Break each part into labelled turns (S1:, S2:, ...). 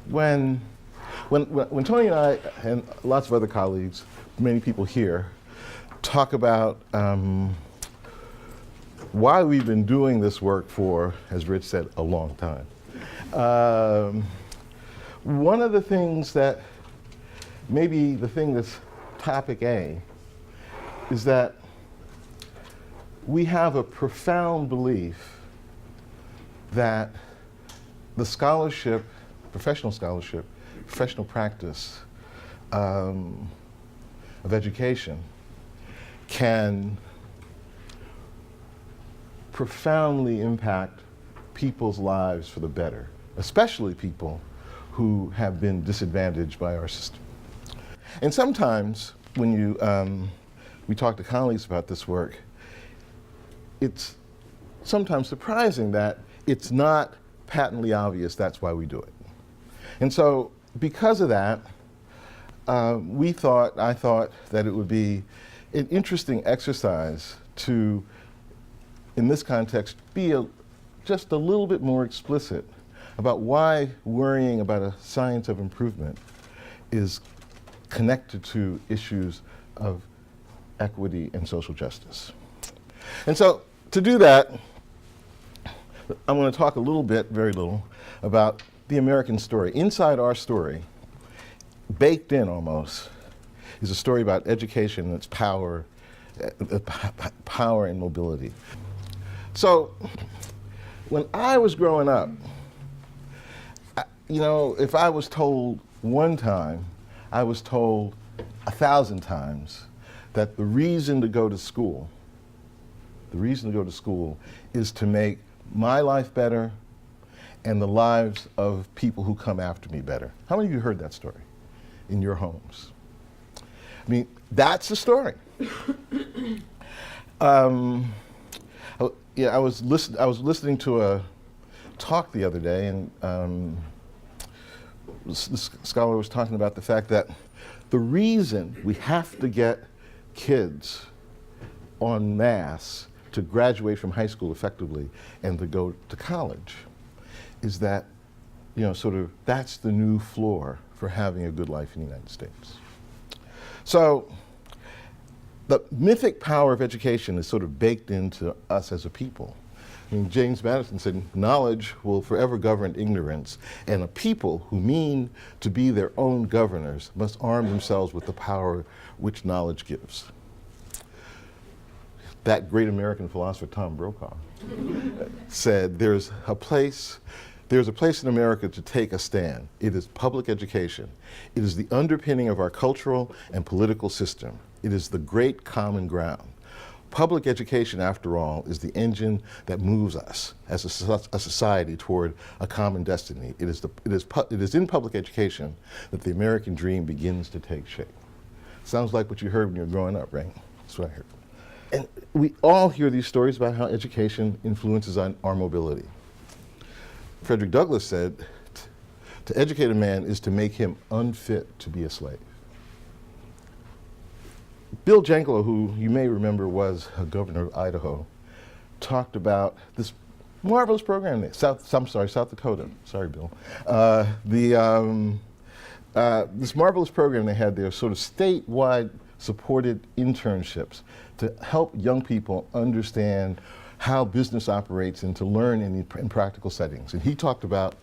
S1: when, when Tony and I and lots of other colleagues, many people here, talk about why we've been doing this work for, as Rich said, a long time. One of the things that, maybe the thing that's topic A, is that we have a profound belief that the scholarship, professional practice of education can profoundly impact people's lives for the better, especially people who have been disadvantaged by our system. And sometimes when we talk to colleagues about this work, it's sometimes surprising that it's not patently obvious that's why we do it. And so because of that, I thought that it would be an interesting exercise to, in this context, be just a little bit more explicit about why worrying about a science of improvement is connected to issues of equity and social justice. And so to do that, I'm going to talk a little bit, very little, about the American story. Inside our story, baked in almost, is a story about education and its power, power and mobility. So when I was growing up, you know, if I was told one time, I was told 1,000 times that the reason to go to school is to make my life better and the lives of people who come after me better. How many of you heard that story in your homes? I mean, that's the story. Yeah, I was listening to a talk the other day, and this scholar was talking about the fact that the reason we have to get kids en masse to graduate from high school effectively and to go to college is that, you know, sort of that's the new floor for having a good life in the United States. So the mythic power of education is sort of baked into us as a people. I mean, James Madison said, knowledge will forever govern ignorance, and a people who mean to be their own governors must arm themselves with the power which knowledge gives. That great American philosopher, Tom Brokaw, said, there's a place in America to take a stand. It is public education. It is the underpinning of our cultural and political system. It is the great common ground. Public education, after all, is the engine that moves us as a society toward a common destiny. It is in public education that the American dream begins to take shape. Sounds like what you heard when you were growing up, right? That's what I heard. And we all hear these stories about how education influences on our mobility. Frederick Douglass said, to educate a man is to make him unfit to be a slave. Bill Janklow, who you may remember was a governor of Idaho, talked about this marvelous program, South Dakota, sorry Bill, this marvelous program they had there, sort of statewide supported internships to help young people understand how business operates and to learn in practical settings. And he talked about,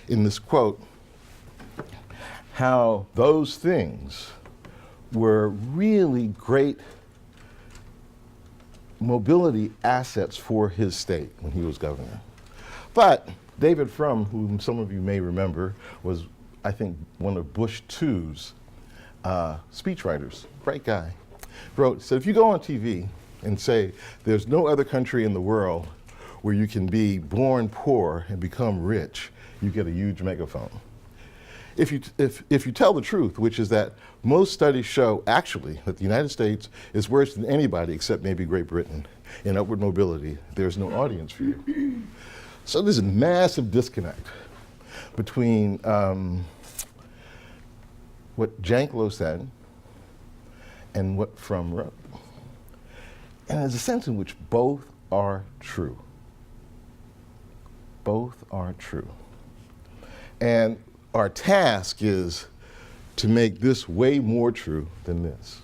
S1: in this quote, how those things were really great mobility assets for his state when he was governor. But David Frum, whom some of you may remember, was, I think, one of Bush II's speechwriters, great guy, wrote, so if you go on TV and say there's no other country in the world where you can be born poor and become rich, you get a huge megaphone. If you tell the truth, which is that most studies show actually that the United States is worse than anybody except maybe Great Britain in upward mobility, there's no audience for you. So there's a massive disconnect between what Janklow said and what Frum wrote. And there's a sense in which both are true. Both are true. And our task is to make this way more true than this.